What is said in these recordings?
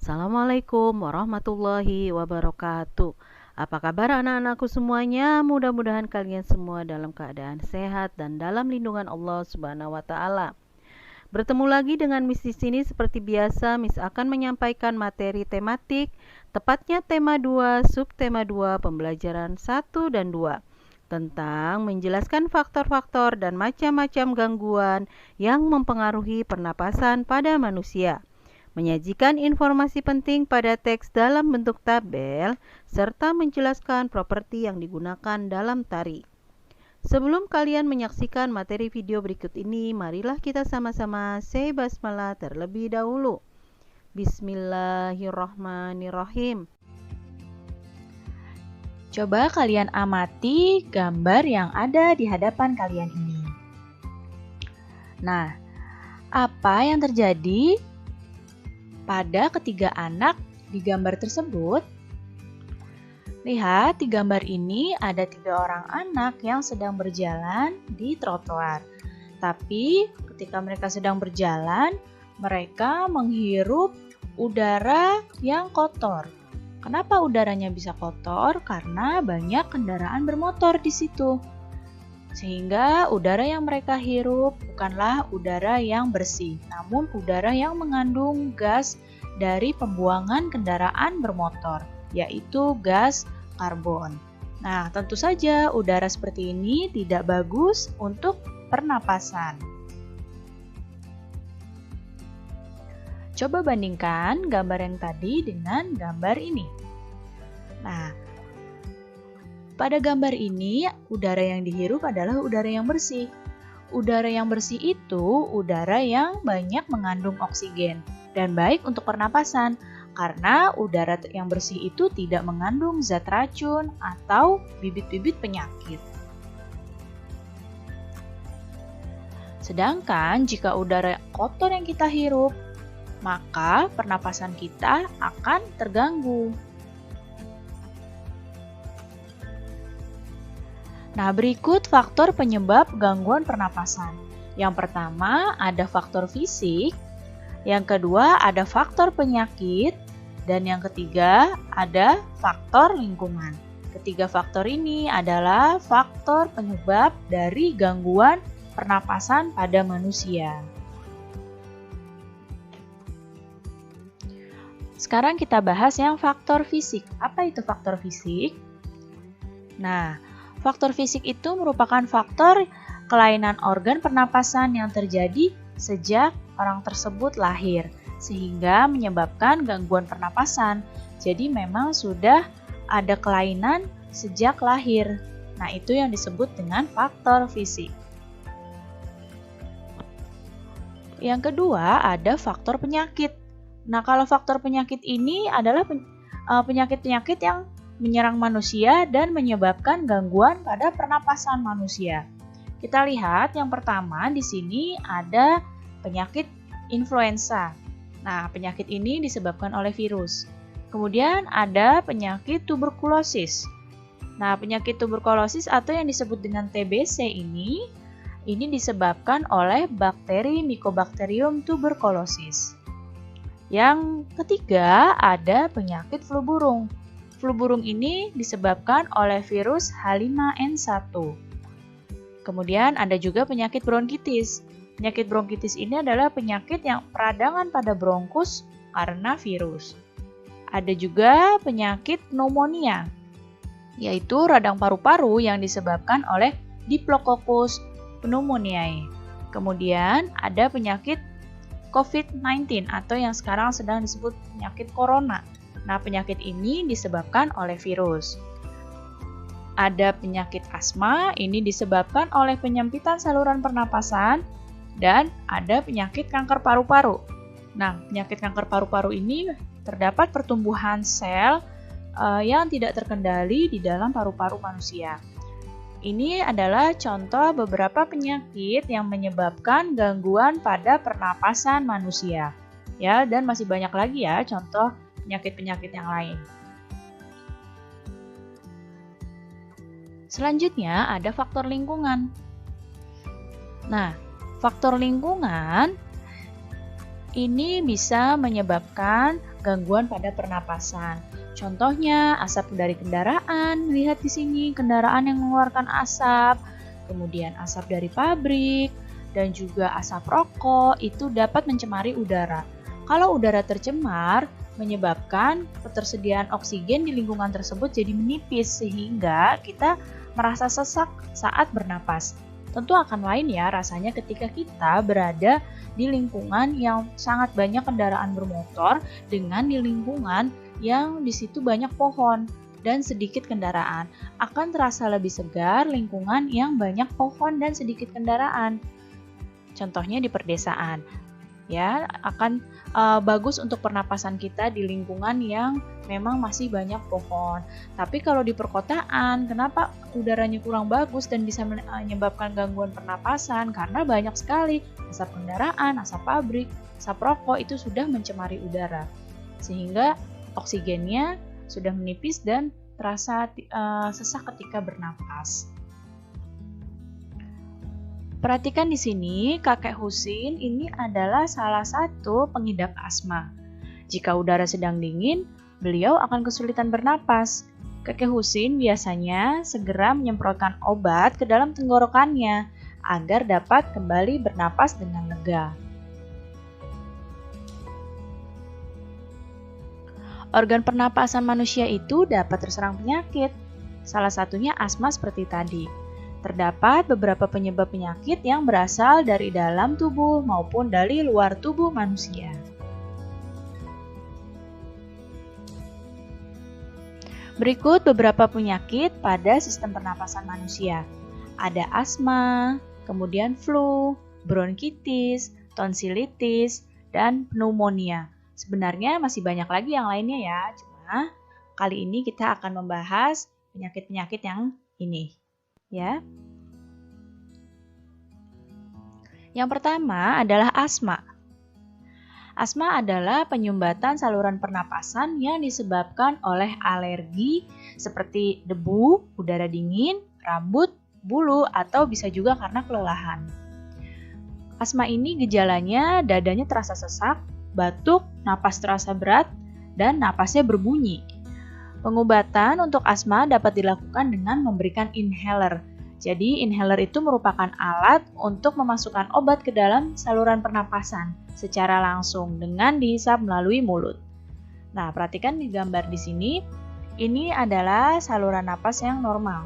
Assalamualaikum warahmatullahi wabarakatuh. Apa kabar anak-anakku semuanya? Mudah-mudahan kalian semua dalam keadaan sehat dan dalam lindungan Allah Subhanahu wa taala. Bertemu lagi dengan Miss di sini seperti biasa. Miss akan menyampaikan materi tematik, tepatnya tema 2, subtema 2, pembelajaran 1 dan 2, tentang menjelaskan faktor-faktor dan macam-macam gangguan yang mempengaruhi pernapasan pada manusia. Menyajikan informasi penting pada teks dalam bentuk tabel, serta menjelaskan properti yang digunakan dalam tari. Sebelum kalian menyaksikan materi video berikut ini, marilah kita sama-sama say basmalah terlebih dahulu. Bismillahirrahmanirrahim. Coba kalian amati gambar yang ada di hadapan kalian ini. Nah, apa yang terjadi pada ketiga anak di gambar tersebut? Lihat, di gambar ini ada 3 orang anak yang sedang berjalan di trotoar. Tapi ketika mereka sedang berjalan, mereka menghirup udara yang kotor. Kenapa udaranya bisa kotor? Karena banyak kendaraan bermotor di situ. Sehingga udara yang mereka hirup bukanlah udara yang bersih, namun udara yang mengandung gas dari pembuangan kendaraan bermotor, yaitu gas karbon. Nah, tentu saja udara seperti ini tidak bagus untuk pernapasan. Coba bandingkan gambar yang tadi dengan gambar ini. Nah, pada gambar ini, udara yang dihirup adalah udara yang bersih. Udara yang bersih itu udara yang banyak mengandung oksigen dan baik untuk pernapasan karena udara yang bersih itu tidak mengandung zat racun atau bibit-bibit penyakit. Sedangkan jika udara kotor yang kita hirup, maka pernapasan kita akan terganggu. Nah, berikut faktor penyebab gangguan pernapasan. Yang pertama ada faktor fisik, yang kedua ada faktor penyakit, dan yang ketiga ada faktor lingkungan. Ketiga faktor ini adalah faktor penyebab dari gangguan pernapasan pada manusia. Sekarang kita bahas yang faktor fisik. Apa itu faktor fisik? Nah, faktor fisik itu merupakan faktor kelainan organ pernapasan yang terjadi sejak orang tersebut lahir, sehingga menyebabkan gangguan pernapasan. Jadi memang sudah ada kelainan sejak lahir. Nah, itu yang disebut dengan faktor fisik. Yang kedua, ada faktor penyakit. Nah, kalau faktor penyakit ini adalah penyakit-penyakit yang menyerang manusia dan menyebabkan gangguan pada pernapasan manusia. Kita lihat yang pertama di sini ada penyakit influenza. Nah, penyakit ini disebabkan oleh virus. Kemudian ada penyakit tuberkulosis. Nah, penyakit tuberkulosis atau yang disebut dengan TBC ini disebabkan oleh bakteri Mycobacterium tuberculosis. Yang ketiga ada penyakit flu burung. Flu burung ini disebabkan oleh virus H5N1. Kemudian ada juga penyakit bronkitis. Penyakit bronkitis ini adalah penyakit yang peradangan pada bronkus karena virus. Ada juga penyakit pneumonia, yaitu radang paru-paru yang disebabkan oleh Diplococcus pneumoniae. Kemudian ada penyakit COVID-19 atau yang sekarang sedang disebut penyakit corona. Nah, penyakit ini disebabkan oleh virus. Ada penyakit asma, ini disebabkan oleh penyempitan saluran pernapasan, dan ada penyakit kanker paru-paru. Nah, penyakit kanker paru-paru ini terdapat pertumbuhan sel yang tidak terkendali di dalam paru-paru manusia. Ini adalah contoh beberapa penyakit yang menyebabkan gangguan pada pernapasan manusia. Ya, dan masih banyak lagi ya contoh penyakit-penyakit yang lain. Selanjutnya ada faktor lingkungan. Nah, faktor lingkungan Ini bisa menyebabkan gangguan pada pernapasan. Contohnya asap dari kendaraan, lihat di sini kendaraan yang mengeluarkan asap, kemudian asap dari pabrik, dan juga asap rokok itu dapat mencemari udara. Kalau udara tercemar, menyebabkan ketersediaan oksigen di lingkungan tersebut jadi menipis sehingga kita merasa sesak saat bernapas. Tentu akan lain ya rasanya ketika kita berada di lingkungan yang sangat banyak kendaraan bermotor dengan di lingkungan yang di situ banyak pohon dan sedikit kendaraan. Akan terasa lebih segar lingkungan yang banyak pohon dan sedikit kendaraan. Contohnya di perdesaan. Ya, akan bagus untuk pernapasan kita di lingkungan yang memang masih banyak pohon. Tapi kalau di perkotaan, kenapa udaranya kurang bagus dan bisa menyebabkan gangguan pernapasan? Karena banyak sekali asap kendaraan, asap pabrik, asap rokok itu sudah mencemari udara. Sehingga oksigennya sudah menipis dan terasa sesak ketika bernapas. Perhatikan di sini, Kakek Husin ini adalah salah satu pengidap asma. Jika udara sedang dingin, beliau akan kesulitan bernapas. Kakek Husin biasanya segera menyemprotkan obat ke dalam tenggorokannya agar dapat kembali bernapas dengan lega. Organ pernapasan manusia itu dapat terserang penyakit. Salah satunya asma seperti tadi. Terdapat beberapa penyebab penyakit yang berasal dari dalam tubuh maupun dari luar tubuh manusia. Berikut beberapa penyakit pada sistem pernapasan manusia. Ada asma, kemudian flu, bronkitis, tonsilitis, dan pneumonia. Sebenarnya masih banyak lagi yang lainnya ya, cuma kali ini kita akan membahas penyakit-penyakit yang ini. Ya. Yang pertama adalah asma. Asma adalah penyumbatan saluran pernapasan yang disebabkan oleh alergi seperti debu, udara dingin, rambut, bulu, atau bisa juga karena kelelahan. Asma ini gejalanya dadanya terasa sesak, batuk, napas terasa berat, dan napasnya berbunyi. Pengobatan untuk asma dapat dilakukan dengan memberikan inhaler. Jadi, inhaler itu merupakan alat untuk memasukkan obat ke dalam saluran pernapasan secara langsung dengan dihisap melalui mulut. Nah, perhatikan di gambar di sini, ini adalah saluran napas yang normal.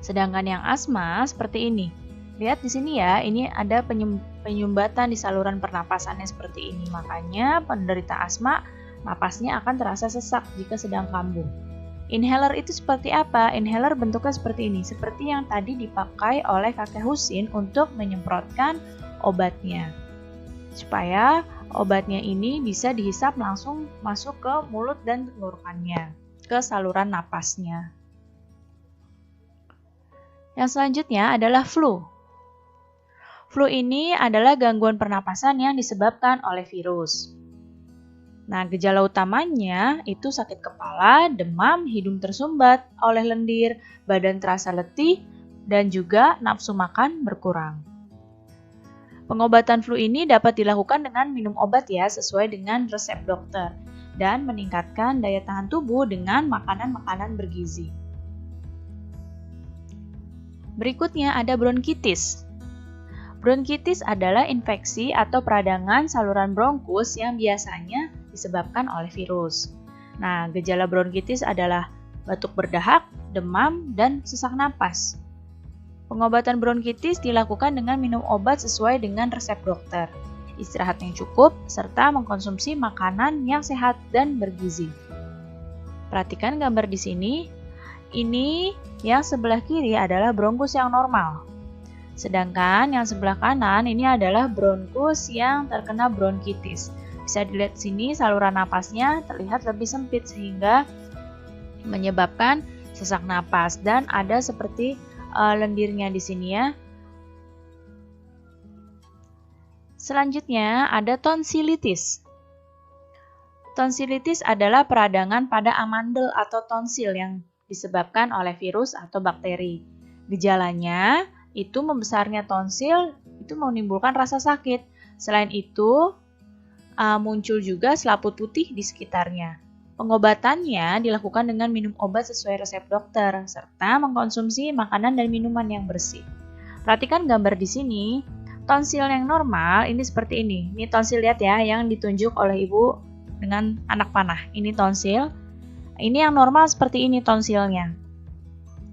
Sedangkan yang asma seperti ini. Lihat di sini ya, ini ada penyumbatan di saluran pernapasannya seperti ini. Makanya penderita asma napasnya akan terasa sesak jika sedang kambuh. Inhaler itu seperti apa? Inhaler bentuknya seperti ini, seperti yang tadi dipakai oleh Kakek Husin untuk menyemprotkan obatnya. Supaya obatnya ini bisa dihisap langsung masuk ke mulut dan tenggorokannya, ke saluran napasnya. Yang selanjutnya adalah flu. Flu ini adalah gangguan pernapasan yang disebabkan oleh virus. Nah, gejala utamanya itu sakit kepala, demam, hidung tersumbat oleh lendir, badan terasa letih, dan juga nafsu makan berkurang. Pengobatan flu ini dapat dilakukan dengan minum obat ya, sesuai dengan resep dokter, dan meningkatkan daya tahan tubuh dengan makanan-makanan bergizi. Berikutnya ada bronkitis. Bronkitis adalah infeksi atau peradangan saluran bronkus yang biasanya disebabkan oleh virus. Nah, gejala bronkitis adalah batuk berdahak, demam, dan sesak napas. Pengobatan bronkitis dilakukan dengan minum obat sesuai dengan resep dokter, istirahat yang cukup, serta mengkonsumsi makanan yang sehat dan bergizi. Perhatikan gambar di sini. Ini yang sebelah kiri adalah bronkus yang normal. Sedangkan yang sebelah kanan ini adalah bronkus yang terkena bronkitis. Bisa dilihat di sini saluran napasnya terlihat lebih sempit sehingga menyebabkan sesak napas dan ada seperti lendirnya di sini ya. Selanjutnya ada tonsilitis. Tonsilitis adalah peradangan pada amandel atau tonsil yang disebabkan oleh virus atau bakteri. Gejalanya itu membesarnya tonsil itu menimbulkan rasa sakit. Selain itu, muncul juga selaput putih di sekitarnya. Pengobatannya dilakukan dengan minum obat sesuai resep dokter, serta mengkonsumsi makanan dan minuman yang bersih. Perhatikan gambar di sini, tonsil yang normal ini seperti ini. Ini tonsil, lihat ya, yang ditunjuk oleh ibu dengan anak panah. Ini tonsil, ini yang normal seperti ini tonsilnya.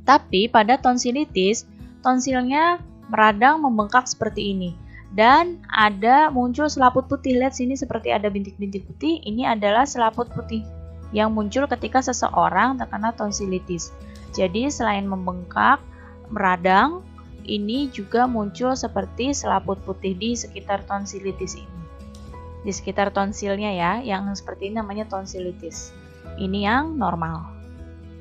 Tapi pada tonsilitis, tonsilnya meradang membengkak seperti ini. Dan ada muncul selaput putih, lihat sini seperti ada bintik-bintik putih, ini adalah selaput putih yang muncul ketika seseorang terkena tonsilitis. Jadi selain membengkak, meradang, ini juga muncul seperti selaput putih di sekitar tonsilitis ini. Di sekitar tonsilnya ya, yang seperti ini namanya tonsilitis. Ini yang normal.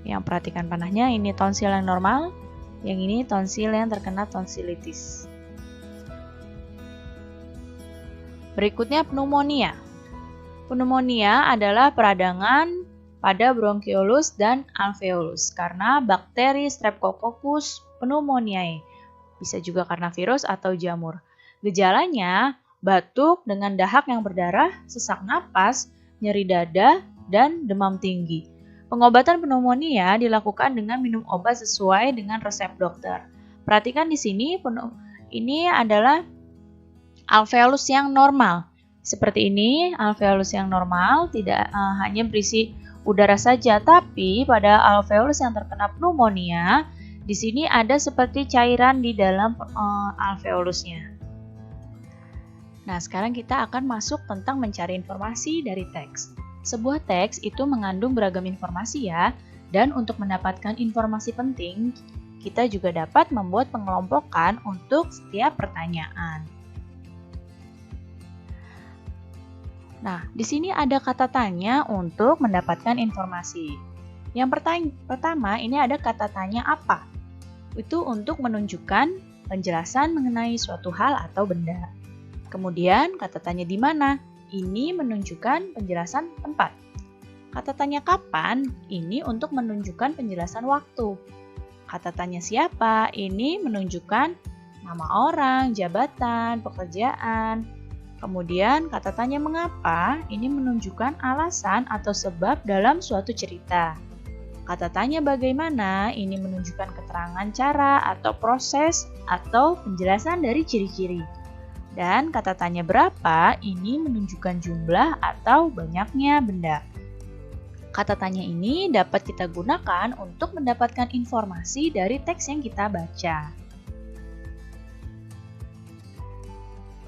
Yang perhatikan panahnya, ini tonsil yang normal, yang ini tonsil yang terkena tonsilitis. Berikutnya pneumonia. Pneumonia adalah peradangan pada bronkiolus dan alveolus karena bakteri Streptococcus pneumoniae. Bisa juga karena virus atau jamur. Gejalanya batuk dengan dahak yang berdarah, sesak napas, nyeri dada, dan demam tinggi. Pengobatan pneumonia dilakukan dengan minum obat sesuai dengan resep dokter. Perhatikan di sini, ini adalah alveolus yang normal. Seperti ini, alveolus yang normal tidak hanya berisi udara saja, tapi pada alveolus yang terkena pneumonia, di sini ada seperti cairan di dalam alveolusnya. Nah, sekarang kita akan masuk tentang mencari informasi dari teks. Sebuah teks itu mengandung beragam informasi ya, dan untuk mendapatkan informasi penting, kita juga dapat membuat pengelompokan untuk setiap pertanyaan. Nah, di sini ada kata tanya untuk mendapatkan informasi. Yang pertama, ini ada kata tanya apa? Itu untuk menunjukkan penjelasan mengenai suatu hal atau benda. Kemudian, kata tanya di mana? Ini menunjukkan penjelasan tempat. Kata tanya kapan? Ini untuk menunjukkan penjelasan waktu. Kata tanya siapa? Ini menunjukkan nama orang, jabatan, pekerjaan. Kemudian, kata tanya mengapa, ini menunjukkan alasan atau sebab dalam suatu cerita. Kata tanya bagaimana, ini menunjukkan keterangan cara atau proses atau penjelasan dari ciri-ciri. Dan kata tanya berapa, ini menunjukkan jumlah atau banyaknya benda. Kata tanya ini dapat kita gunakan untuk mendapatkan informasi dari teks yang kita baca.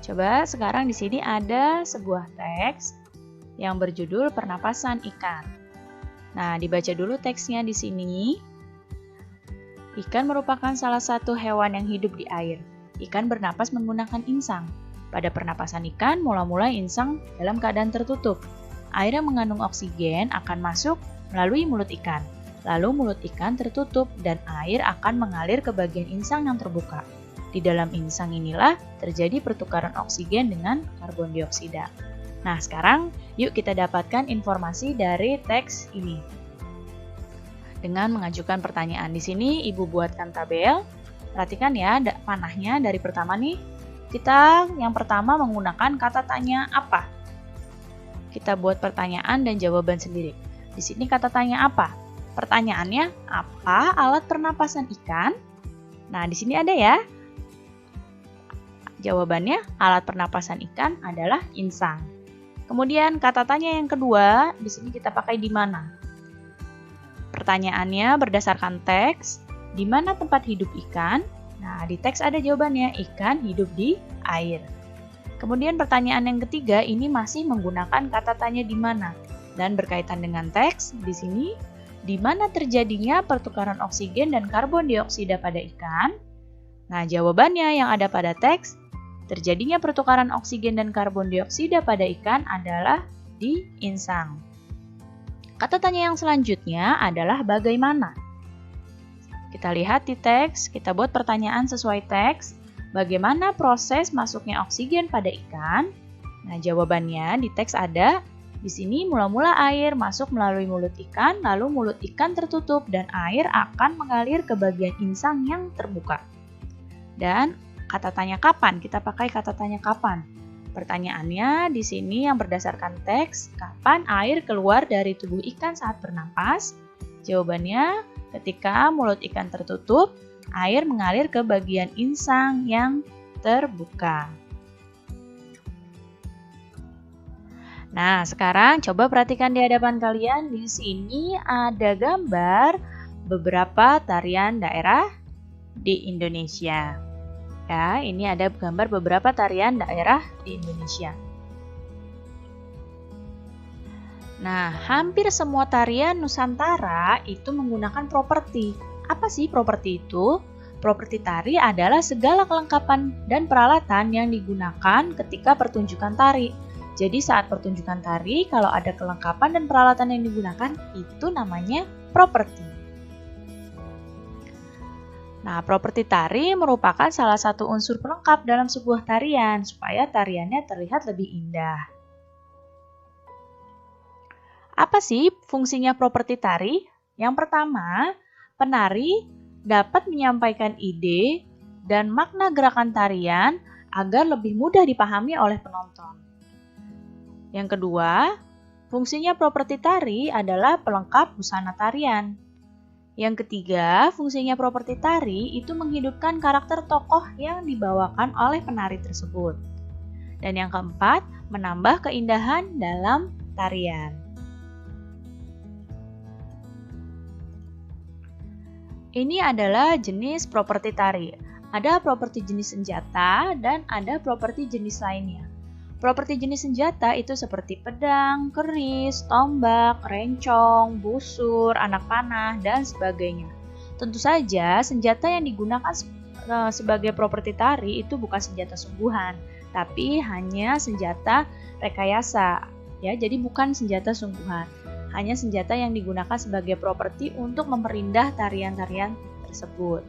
Coba sekarang di sini ada sebuah teks yang berjudul Pernapasan Ikan. Nah, dibaca dulu teksnya di sini. Ikan merupakan salah satu hewan yang hidup di air. Ikan bernapas menggunakan insang. Pada pernapasan ikan, mula-mula insang dalam keadaan tertutup. Air yang mengandung oksigen akan masuk melalui mulut ikan. Lalu mulut ikan tertutup dan air akan mengalir ke bagian insang yang terbuka. Di dalam insang inilah terjadi pertukaran oksigen dengan karbon dioksida. Nah, sekarang yuk kita dapatkan informasi dari teks ini. Dengan mengajukan pertanyaan di sini, Ibu buatkan tabel. Perhatikan ya, panahnya dari pertama nih. Kita yang pertama menggunakan kata tanya apa. Kita buat pertanyaan dan jawaban sendiri. Di sini kata tanya apa? Pertanyaannya, apa alat pernapasan ikan? Nah, di sini ada ya. Jawabannya, alat pernapasan ikan adalah insang. Kemudian kata tanya yang kedua, di sini kita pakai di mana. Pertanyaannya berdasarkan teks, di mana tempat hidup ikan? Nah, di teks ada jawabannya, ikan hidup di air. Kemudian pertanyaan yang ketiga, ini masih menggunakan kata tanya di mana. Dan berkaitan dengan teks, di sini, di mana terjadinya pertukaran oksigen dan karbon dioksida pada ikan? Nah, jawabannya yang ada pada teks, terjadinya pertukaran oksigen dan karbon dioksida pada ikan adalah di insang. Kata tanya yang selanjutnya adalah bagaimana. Kita lihat di teks, kita buat pertanyaan sesuai teks. Bagaimana proses masuknya oksigen pada ikan? Nah, jawabannya di teks ada. Di sini mula-mula air masuk melalui mulut ikan, lalu mulut ikan tertutup dan air akan mengalir ke bagian insang yang terbuka. Dan kata tanya kapan? Kita pakai kata tanya kapan. Pertanyaannya di sini yang berdasarkan teks, kapan air keluar dari tubuh ikan saat bernapas? Jawabannya, ketika mulut ikan tertutup, air mengalir ke bagian insang yang terbuka. Nah, sekarang coba perhatikan di hadapan kalian. Di sini ada gambar beberapa tarian daerah di Indonesia. Ya, ini ada gambar beberapa tarian daerah di Indonesia. Nah, hampir semua tarian Nusantara itu menggunakan properti. Apa sih properti itu? Properti tari adalah segala kelengkapan dan peralatan yang digunakan ketika pertunjukan tari. Jadi saat pertunjukan tari, kalau ada kelengkapan dan peralatan yang digunakan, itu namanya properti. Nah, properti tari merupakan salah satu unsur pelengkap dalam sebuah tarian supaya tariannya terlihat lebih indah. Apa sih fungsinya properti tari? Yang pertama, penari dapat menyampaikan ide dan makna gerakan tarian agar lebih mudah dipahami oleh penonton. Yang kedua, fungsinya properti tari adalah pelengkap busana tarian. Yang ketiga, fungsinya properti tari itu menghidupkan karakter tokoh yang dibawakan oleh penari tersebut. Dan yang keempat, menambah keindahan dalam tarian. Ini adalah jenis properti tari. Ada properti jenis senjata dan ada properti jenis lainnya. Properti jenis senjata itu seperti pedang, keris, tombak, rencong, busur, anak panah, dan sebagainya. Tentu saja senjata yang digunakan sebagai properti tari itu bukan senjata sungguhan, tapi hanya senjata rekayasa. Ya, jadi bukan senjata sungguhan, hanya senjata yang digunakan sebagai properti untuk memperindah tarian-tarian tersebut.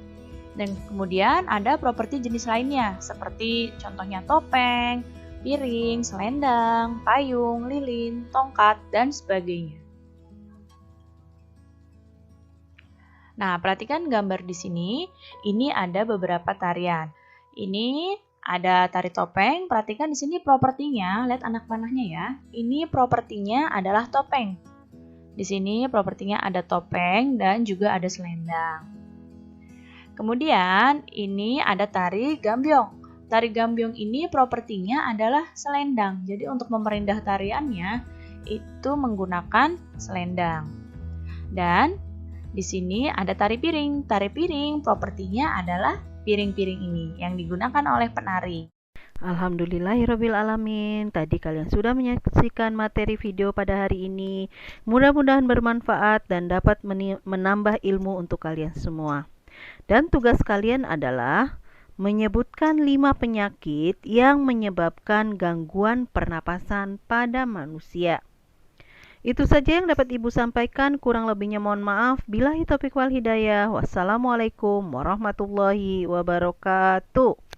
Dan kemudian ada properti jenis lainnya, seperti contohnya topeng, piring, selendang, payung, lilin, tongkat, dan sebagainya. Nah, perhatikan gambar di sini. Ini ada beberapa tarian. Ini ada tari topeng. Perhatikan di sini propertinya. Lihat anak panahnya ya. Ini propertinya adalah topeng. Di sini propertinya ada topeng dan juga ada selendang. Kemudian ini ada tari gambyong. Tari gambyong ini propertinya adalah selendang. Jadi untuk memperindah tariannya itu menggunakan selendang. Dan di sini ada tari piring. Tari piring propertinya adalah piring-piring ini yang digunakan oleh penari. Alhamdulillahirrabbilalamin. Tadi kalian sudah menyaksikan materi video pada hari ini. Mudah-mudahan bermanfaat dan dapat menambah ilmu untuk kalian semua. Dan tugas kalian adalah menyebutkan 5 penyakit yang menyebabkan gangguan pernapasan pada manusia. Itu saja yang dapat Ibu sampaikan, kurang lebihnya mohon maaf. Billahi taufiq wal hidayah. Wassalamualaikum warahmatullahi wabarakatuh.